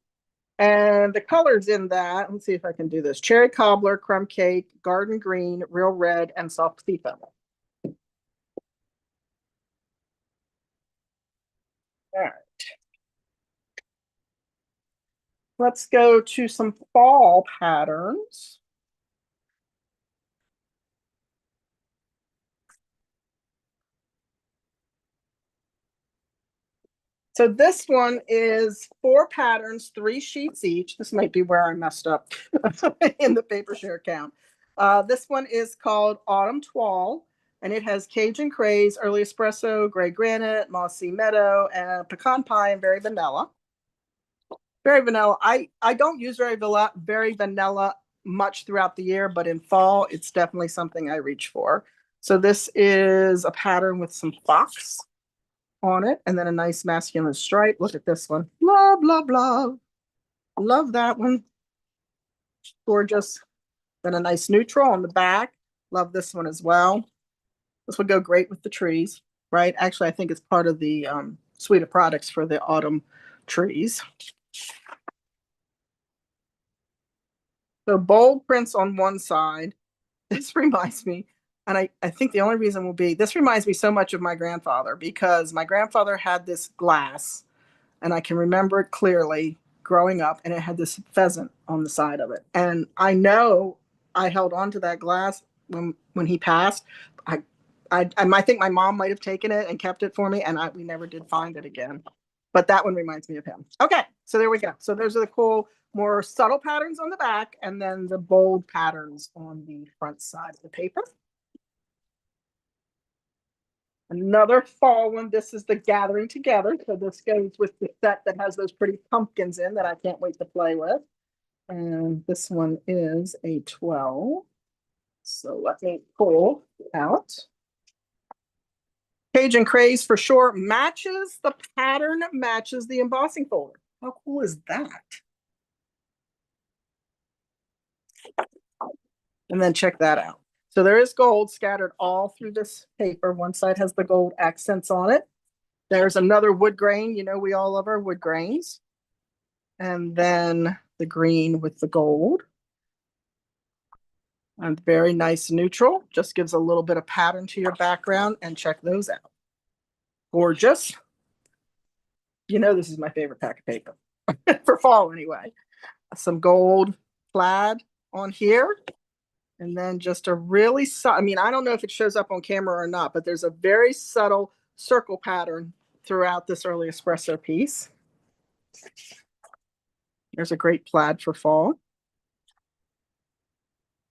And the colors in that, let's see if I can do this: cherry cobbler, crumb cake, garden green, real red, and soft sea feather. All right. Let's go to some fall patterns. So this one is 4 patterns, 3 sheets each. This might be where I messed up in the paper share count. This one is called Autumn Twall, and it has Cajun Craze, Early Espresso, Gray Granite, Mossy Meadow, and Pecan Pie, and Very Vanilla. Very vanilla. I don't use very vanilla much throughout the year, but in fall, it's definitely something I reach for. So this is a pattern with some fox on it, and then a nice masculine stripe. Look at this one. Love, love, love. Love that one. Gorgeous. Then a nice neutral on the back. Love this one as well. This would go great with the trees, right? Actually, I think it's part of the suite of products for the autumn trees. So bold prints on one side. This reminds me, and I think the only reason will be, this reminds me so much of my grandfather, because my grandfather had this glass, and I can remember it clearly growing up, and it had this pheasant on the side of it. And I know I held on to that glass when he passed. I think my mom might have taken it and kept it for me, and we never did find it again. But that one reminds me of him. Okay, so there we go. So those are the cool, more subtle patterns on the back, and then the bold patterns on the front side of the paper. Another fall one. This is the Gathering Together. So this goes with the set that has those pretty pumpkins in that I can't wait to play with. And this one is a 12. So let me pull out. Cajun Craze for sure matches the pattern, matches the embossing folder. How cool is that? And then check that out. So there is gold scattered all through this paper. One side has the gold accents on it. There's another wood grain. You know, we all love our wood grains. And then the green with the gold. And very nice neutral. Just gives a little bit of pattern to your background, and check those out. Gorgeous. You know, this is my favorite pack of paper for fall anyway. Some gold plaid on here. And then just a really, I mean, I don't know if it shows up on camera or not, but there's a very subtle circle pattern throughout this Early Espresso piece. There's a great plaid for fall.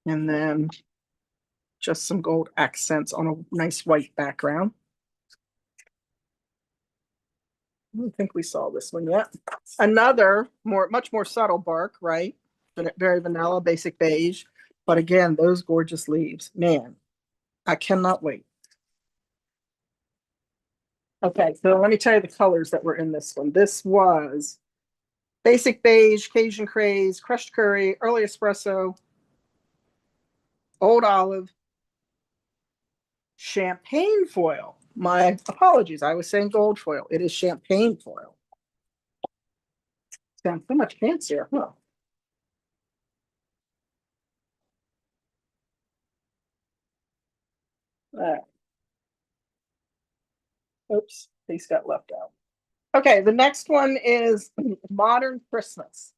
And then just some gold accents on a nice white background. I don't think we saw this one yet. Another much more subtle bark, right? Very vanilla, basic beige. But again, those gorgeous leaves. Man, I cannot wait. Okay, so let me tell you the colors that were in this one. This was basic beige, Cajun Craze, crushed curry, early espresso, old olive, champagne foil. My apologies. I was saying gold foil. It is champagne foil. Sounds so much fancier, huh? Uh, oops, these got left out. Okay, the next one is Modern Christmas.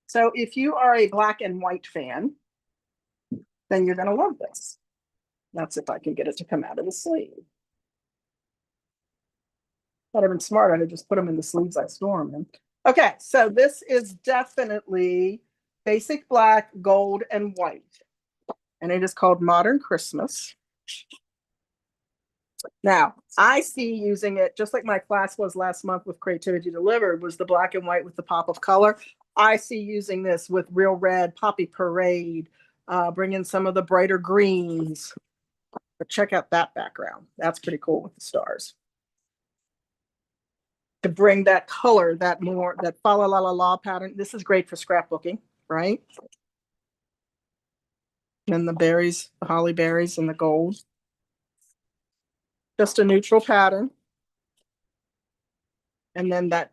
So if you are a black and white fan, then you're going to love this. That's if I can get it to come out of the sleeve. I'd have been smart. I'd have just put them in the sleeves I store them in. Okay, so this is definitely basic black, gold, and white. And it is called Modern Christmas. Now, I see using it just like my class was last month with Creativity Delivered, was the black and white with the pop of color. I see using this with Real Red, Poppy Parade, bring in some of the brighter greens. But check out that background. That's pretty cool with the stars. To bring that color, that more, that fa la la la la pattern. This is great for scrapbooking, right? And the berries, the holly berries and the gold. Just a neutral pattern. And then that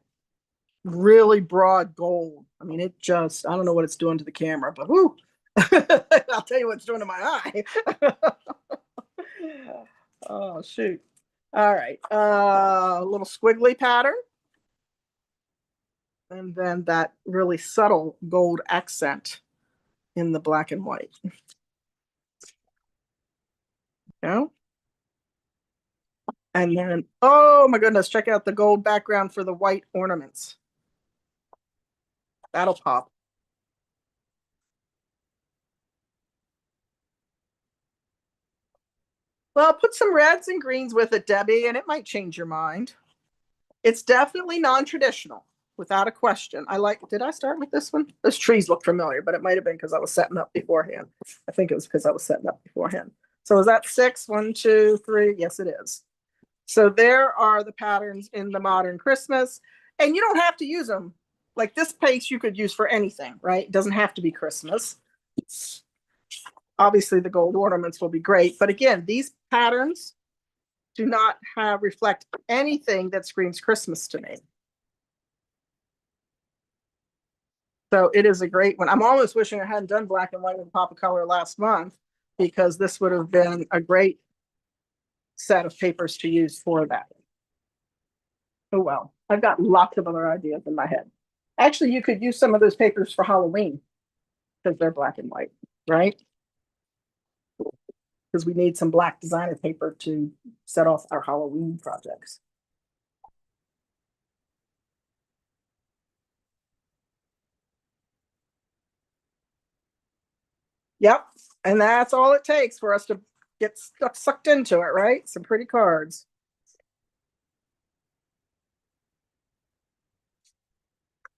really broad gold. I mean, it just, I don't know what it's doing to the camera, but whoo, I'll tell you what it's doing to my eye. Oh, shoot. All right. A little squiggly pattern. And then that really subtle gold accent in the black and white. You And then, oh my goodness, check out the gold background for the white ornaments. That'll pop. Well, put some reds and greens with it, Debbie, and it might change your mind. It's definitely non-traditional, without a question. Did I start with this one? Those trees look familiar, but it might have been because I was setting up beforehand. I think it was because I was setting up beforehand. So is that 6? 1, 2, 3? Yes, it is. So there are the patterns in the Modern Christmas. And you don't have to use them. Like this paste you could use for anything, right? It doesn't have to be Christmas. Obviously, the gold ornaments will be great. But again, these patterns do not reflect anything that screams Christmas to me. So it is a great one. I'm almost wishing I hadn't done black and white with pop of color last month, because this would have been a great set of papers to use for that. Oh, well, I've got lots of other ideas in my head. Actually, you could use some of those papers for Halloween because they're black and white, right? Because we need some black designer paper to set off our Halloween projects. Yep. And that's all it takes for us to get sucked into it, right? Some pretty cards.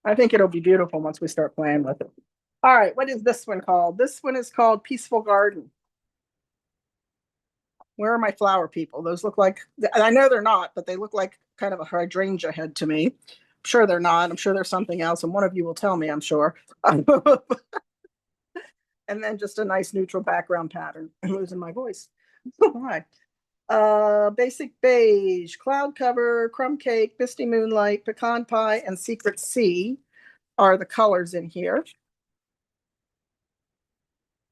I think it'll be beautiful once we start playing with it. All right, what is this one called? This one is called Peaceful Garden. Where are my flower people? Those look like, I know they're not, but they look like kind of a hydrangea head to me. I'm sure they're not. I'm sure there's something else, and one of you will tell me, I'm sure. And then just a nice neutral background pattern. I'm losing my voice. Why? Basic beige, cloud cover, crumb cake, misty moonlight, pecan pie, and secret sea are the colors in here.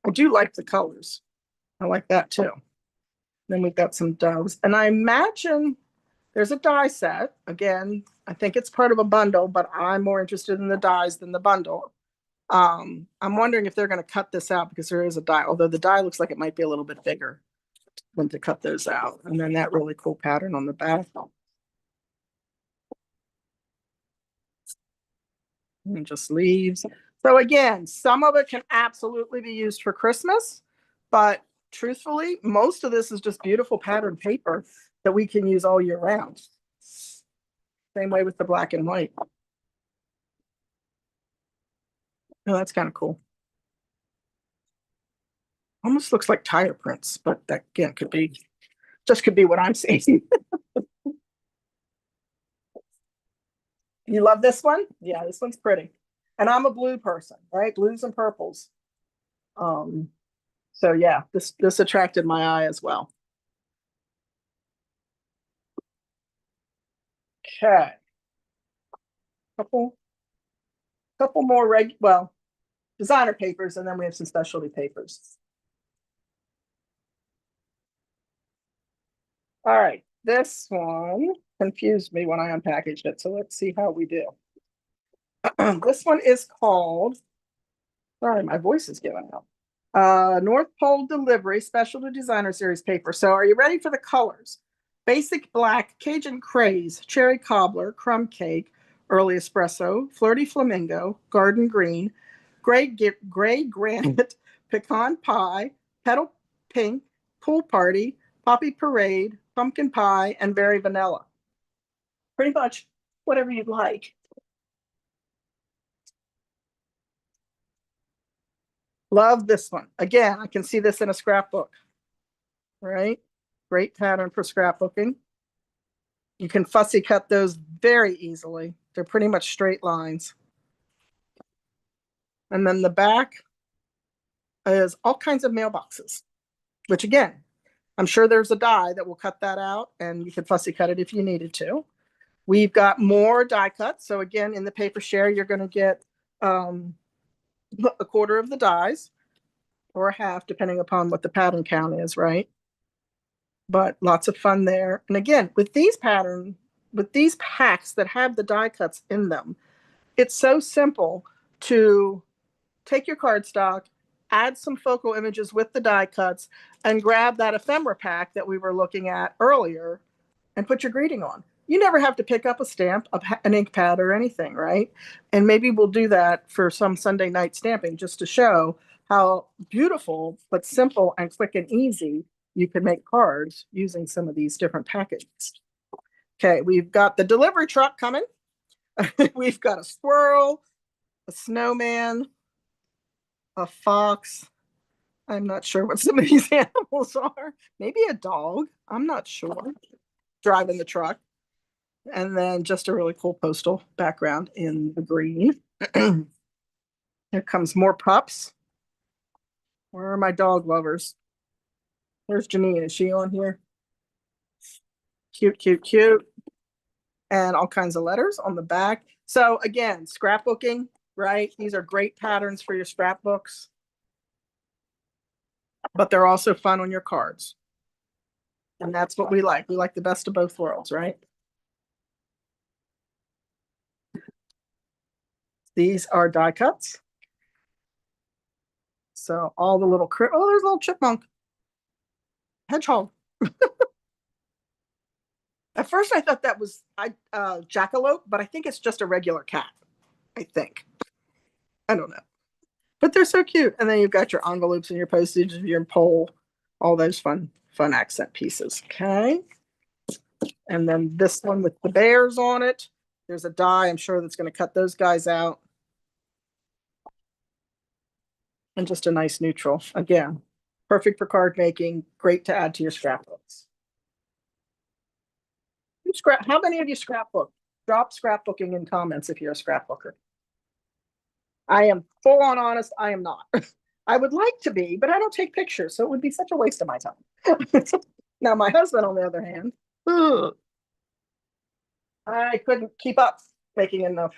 I do like the colors. I like that too. Then we've got some doves. And I imagine there's a die set. Again, I think it's part of a bundle, but I'm more interested in the dies than the bundle. I'm wondering if they're going to cut this out because there is a die, although the die looks like it might be a little bit bigger when to cut those out. And then that really cool pattern on the back. And just leaves. So again, some of it can absolutely be used for Christmas, but truthfully, most of this is just beautiful pattern paper that we can use all year round. Same way with the black and white. Oh, that's kind of cool. Almost looks like tire prints, but that again could be what I'm seeing. You love this one? Yeah, this one's pretty. And I'm a blue person, right? Blues and purples. So yeah, this attracted my eye as well. Okay. couple more designer papers, and then we have some specialty papers. All right, this one confused me when I unpackaged it, so let's see how we do. This one is called, sorry, my voice is giving out. North Pole Delivery Specialty Designer Series paper. So are you ready for the colors? Basic black, Cajun craze, cherry cobbler, crumb cake, early espresso, flirty flamingo, garden green, gray granite, pecan pie, petal pink, pool party, poppy parade, pumpkin pie, and berry vanilla. Pretty much whatever you'd like. Love this one. Again, I can see this in a scrapbook, right? Great pattern for scrapbooking. You can fussy cut those very easily. They're pretty much straight lines. And then the back is all kinds of mailboxes, which again, I'm sure there's a die that will cut that out, and you can fussy cut it if you needed to. We've got more die cuts. So again, in the paper share, you're going to get a quarter of the dies, or a half, depending upon what the pattern count is, right? But lots of fun there. And again, with these packs that have the die cuts in them, it's so simple to take your cardstock, add some focal images with the die cuts, and grab that ephemera pack that we were looking at earlier and put your greeting on. You never have to pick up a stamp, an ink pad, or anything, right? And maybe we'll do that for some Sunday night stamping just to show how beautiful but simple and quick and easy you can make cards using some of these different packages. Okay, we've got the delivery truck coming. We've got a squirrel, a snowman, a fox. I'm not sure what some of these animals are. Maybe a dog. I'm not sure. Driving the truck. And then just a really cool postal background in the green. Here comes more pups. Where are my dog lovers? Where's Janine? Is she on here? Cute, cute, cute. And all kinds of letters on the back. So again, scrapbooking, right? These are great patterns for your scrapbooks. But they're also fun on your cards. And that's what we like. We like the best of both worlds, right? These are die cuts. So all the little, oh, there's a little chipmunk. Hedgehog. At first I thought that was jackalope, but I think it's just a regular cat. I think. I don't know. But they're so cute. And then you've got your envelopes and your postage and your pole, all those fun accent pieces. Okay. And then this one with the bears on it. There's a die, I'm sure, that's going to cut those guys out. And just a nice neutral. Again, perfect for card making, great to add to your scrapbooks. How many of you scrapbook? Drop scrapbooking in comments if you're a scrapbooker. I am full on honest, I am not. I would like to be, but I don't take pictures, so it would be such a waste of my time. Now, my husband, on the other hand, I couldn't keep up making enough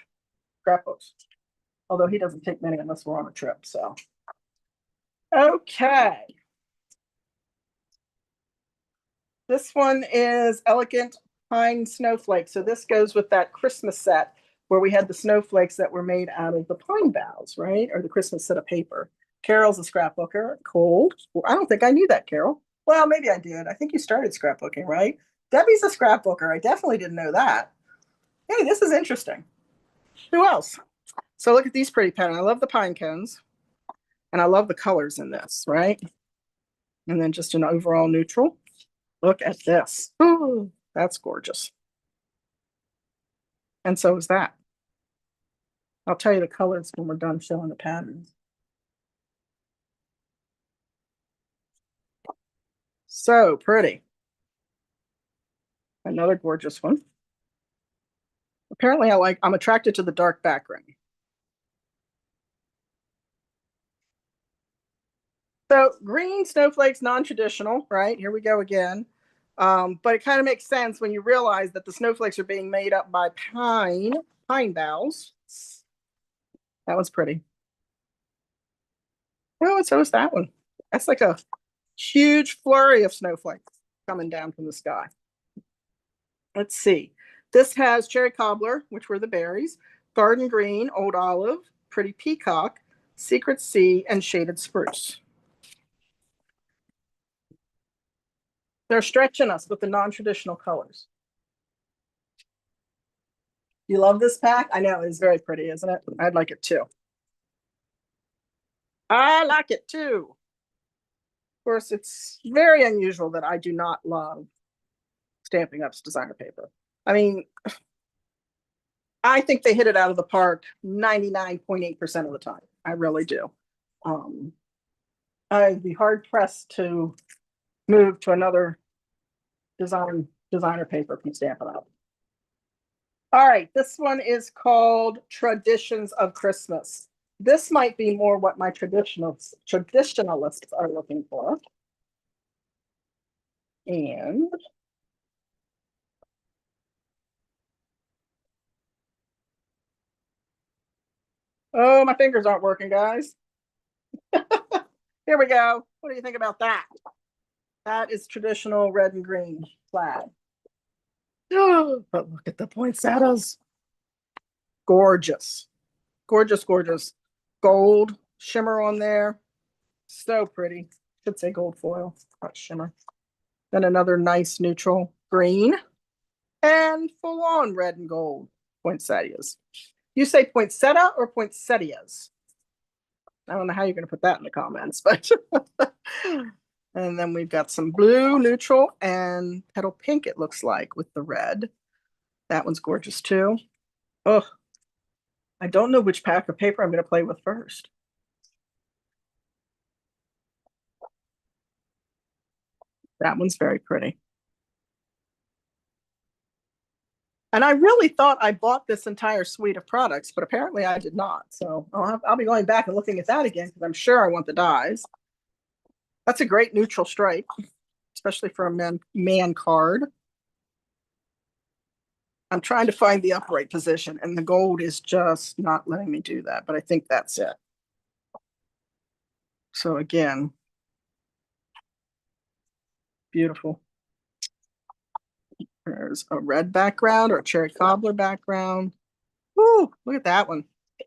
scrapbooks. Although he doesn't take many unless we're on a trip, so. Okay. This one is Elegant Pine Snowflake. So this goes with that Christmas set where we had the snowflakes that were made out of the pine boughs, right? Or the Christmas set of paper. Carol's a scrapbooker. Cold. Well, I don't think I knew that, Carol. Well, maybe I did. I think you started scrapbooking, right? Debbie's a scrapbooker. I definitely didn't know that. Hey, this is interesting. Who else? So look at these pretty patterns. I love the pine cones. And I love the colors in this, right? And then just an overall neutral. Look at this. Ooh, that's gorgeous. And so is that. I'll tell you the colors when we're done showing the patterns. So pretty. Another gorgeous one. Apparently I'm attracted to the dark background. So green snowflakes, non-traditional, right? Here we go again. But it kind of makes sense when you realize that the snowflakes are being made up by pine pine boughs. That one's pretty. Oh, and so is that one. That's like a huge flurry of snowflakes coming down from the sky. Let's see. This has cherry cobbler, which were the berries, garden green, old olive, pretty peacock, secret sea, and shaded spruce. They're stretching us with the non-traditional colors. You love this pack? I know, it's very pretty, isn't it? I'd like it too. I like it too. Of course, it's very unusual that I do not love Stampin' Up's designer paper. I mean, I think they hit it out of the park 99.8% of the time. I really do. I'd be hard pressed to move to another designer paper from Stampin' Up. All right, this one is called Traditions of Christmas. This might be more what my traditionalists are looking for. And oh, my fingers aren't working, guys. Here we go. What do you think about that? That is traditional red and green flag. But look at the poinsettias. Gorgeous. Gorgeous, gorgeous. Gold shimmer on there. So pretty. Should say gold foil, not shimmer. Then another nice neutral green. And full on red and gold poinsettias. You say poinsettia or poinsettias? I don't know how you're going to put that in the comments, but and then we've got some blue, neutral, and petal pink, it looks like, with the red. That one's gorgeous too. Oh, I don't know which pack of paper I'm going to play with first. That one's very pretty. And I really thought I bought this entire suite of products, but apparently I did not. So I'll be going back and looking at that again because I'm sure I want the dies. That's a great neutral stripe, especially for a man card. I'm trying to find the upright position, and the gold is just not letting me do that, but I think that's it. So again, beautiful. There's a red background or a cherry cobbler background. Ooh, look at that one.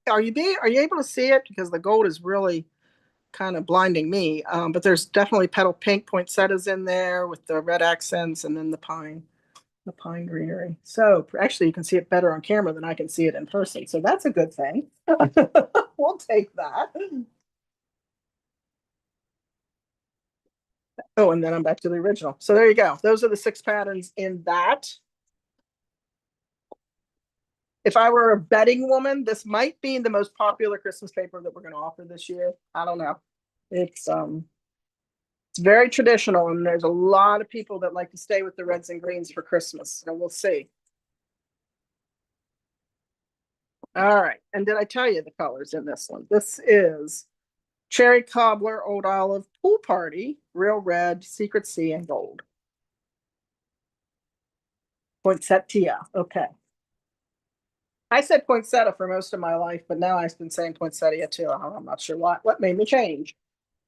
Are you able to see it? Because the gold is really kind of blinding me. But there's definitely petal pink poinsettias in there with the red accents and then the pine greenery. So actually you can see it better on camera than I can see it in person. So that's a good thing. We'll take that. Oh, and then I'm back to the original. So there you go. Those are the 6 patterns in that. If I were a betting woman, this might be the most popular Christmas paper that we're going to offer this year. I don't know. It's very traditional, and there's a lot of people that like to stay with the reds and greens for Christmas. So we'll see. All right. And did I tell you the colors in this one? This is cherry cobbler, old olive, pool party, real red, secret sea, and gold. Poinsettia. Okay. I said poinsettia for most of my life, but now I've been saying poinsettia too. I'm not sure what made me change.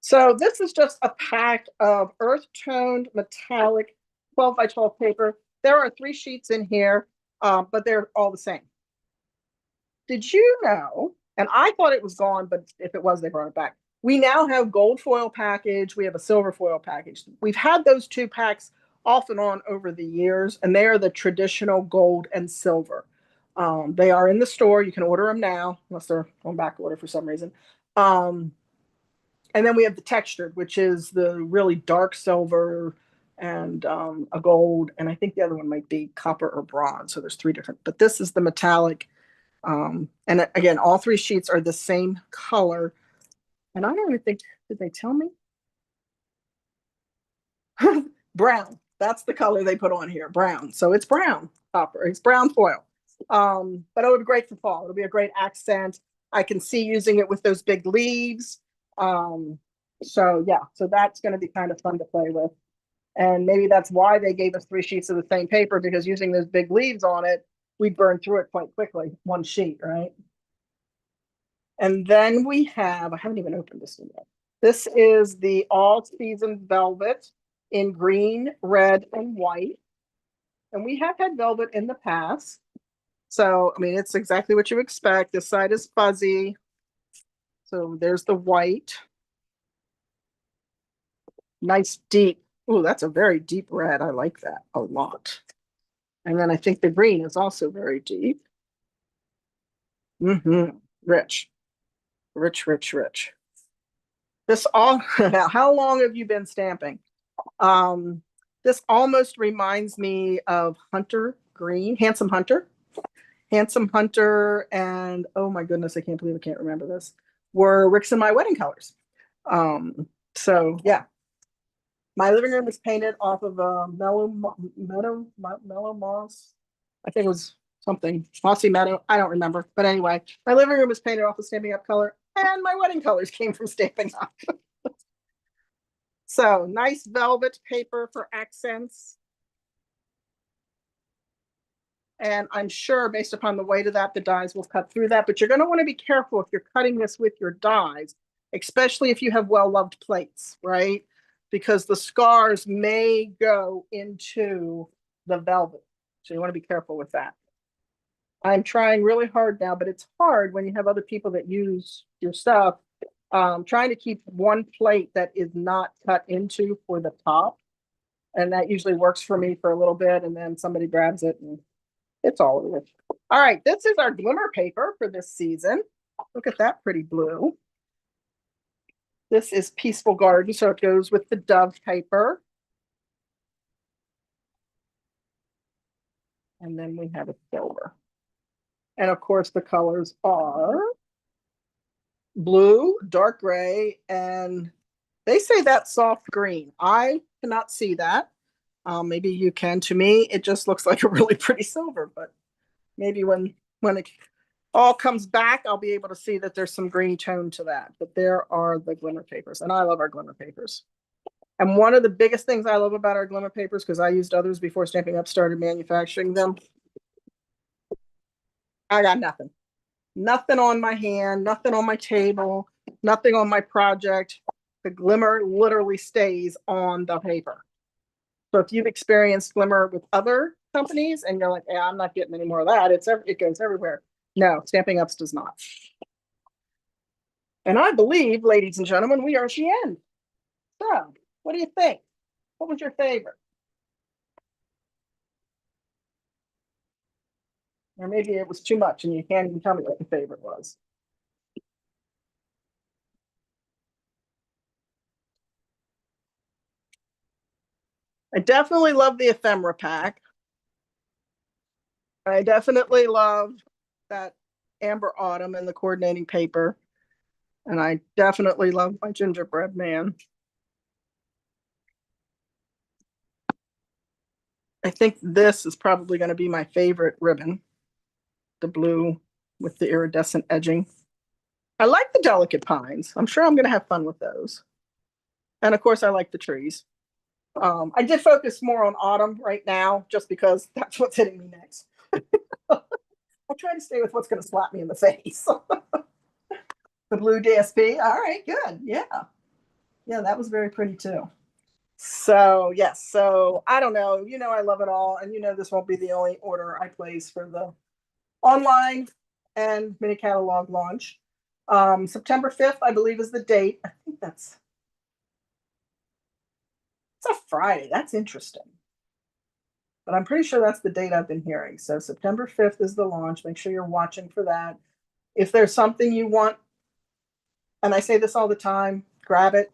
So this is just a pack of earth-toned metallic 12 by 12 paper. There are 3 sheets in here, but they're all the same. Did you know, and I thought it was gone, but if it was, they brought it back. We now have gold foil package. We have a silver foil package. We've had those 2 packs off and on over the years, and they are the traditional gold and silver. They are in the store. You can order them now, unless they're on back order for some reason. And then we have the textured, which is the really dark silver and a gold. And I think the other one might be copper or bronze. So there's 3 different, but this is the metallic. And again, all 3 sheets are the same color. And I don't even think, did they tell me? Brown. That's the color they put on here, brown. So it's brown copper. It's brown foil. But it would be great for fall. It'll be a great accent. I can see using it with those big leaves. So yeah, so that's going to be kind of fun to play with. And maybe that's why they gave us 3 sheets of the same paper, because using those big leaves on it, we burn through it quite quickly, one sheet, right? And then we have, I haven't even opened this one yet. This is the all season velvet in green, red, and white. And we have had velvet in the past. So, I mean, it's exactly what you expect. This side is fuzzy. So there's the white. Nice deep. Oh, that's a very deep red. I like that a lot. And then I think the green is also very deep. Rich, rich, rich, rich. This all, now, how long have you been stamping? This almost reminds me of Hunter Green, Handsome Hunter. Handsome Hunter and, oh my goodness, I can't believe I can't remember this, were Rick's and My Wedding Colors. So yeah, my living room is painted off of mellow moss. I think it was something mossy meadow. I don't remember, but anyway, my living room is painted off of Stampin' Up color, and my wedding colors came from Stampin' Up. So nice velvet paper for accents. And I'm sure based upon the weight of that, the dies will cut through that, but you're going to want to be careful if you're cutting this with your dies, especially if you have well-loved plates, right? Because the scars may go into the velvet. So you want to be careful with that. I'm trying really hard now, but it's hard when you have other people that use your stuff. Trying to keep one plate that is not cut into for the top. And that usually works for me for a little bit, and then somebody grabs it and it's all over. All right, this is our glimmer paper for this season. Look at that pretty blue. This is Peaceful Garden, so it goes with the dove paper. And then we have a silver. And of course, the colors are blue, dark gray, and they say that's soft green. I cannot see that. Maybe you can. To me, it just looks like a really pretty silver, but maybe when it all comes back, I'll be able to see that there's some green tone to that. But there are the glimmer papers, and I love our glimmer papers. And one of the biggest things I love about our glimmer papers, because I used others before Stampin' Up started manufacturing them, I got nothing. Nothing on my hand, nothing on my table, nothing on my project. The glimmer literally stays on the paper. So if you've experienced glimmer with other companies and you're like, yeah, I'm not getting any more of that, it goes everywhere. No, Stampin' Ups does not. And I believe, ladies and gentlemen, we are at the end. So what do you think? What was your favorite? Or maybe it was too much and you can't even tell me what your favorite was. I definitely love the ephemera pack. I definitely love that Amber Autumn and the coordinating paper. And I definitely love my gingerbread man. I think this is probably going to be my favorite ribbon, the blue with the iridescent edging. I like the delicate pines. I'm sure I'm going to have fun with those. And of course, I like the trees. I did focus more on autumn right now, just because that's what's hitting me next. I'll try to stay with what's going to slap me in the face. The blue DSP. All right, good. Yeah. Yeah, that was very pretty too. So, yes. So, I don't know. You know, I love it all. And you know, this won't be the only order I place for the online and mini catalog launch. September 5th, I believe, is the date. I think it's a Friday. That's interesting. But I'm pretty sure that's the date I've been hearing. So September 5th is the launch. Make sure you're watching for that. If there's something you want, and I say this all the time, grab it,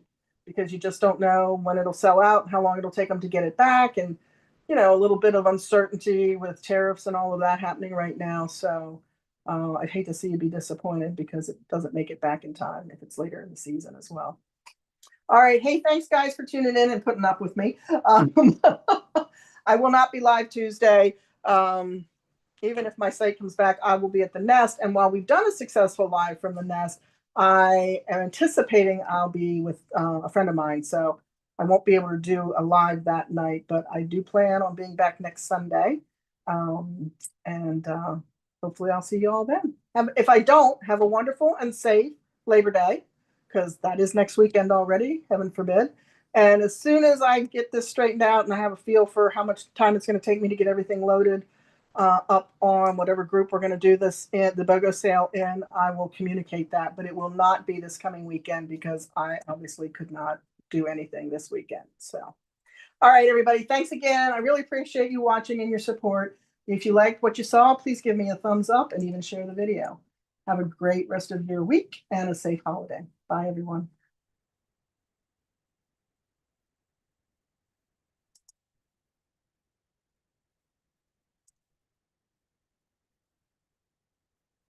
because you just don't know when it'll sell out, how long it'll take them to get it back, and you know, a little bit of uncertainty with tariffs and all of that happening right now. So I'd hate to see you be disappointed because it doesn't make it back in time if it's later in the season as well. All right. Hey, thanks guys for tuning in and putting up with me. I will not be live Tuesday. Even if my site comes back, I will be at the Nest. And while we've done a successful live from the Nest, I am anticipating I'll be with a friend of mine. So I won't be able to do a live that night, but I do plan on being back next Sunday. And hopefully I'll see you all then. If I don't, have a wonderful and safe Labor Day, because that is next weekend already, heaven forbid. And as soon as I get this straightened out and I have a feel for how much time it's going to take me to get everything loaded up on whatever group we're going to do this in, the BOGO sale in, I will communicate that. But it will not be this coming weekend because I obviously could not do anything this weekend. So, all right, everybody, thanks again. I really appreciate you watching and your support. If you liked what you saw, please give me a thumbs up and even share the video. Have a great rest of your week and a safe holiday. Bye, everyone.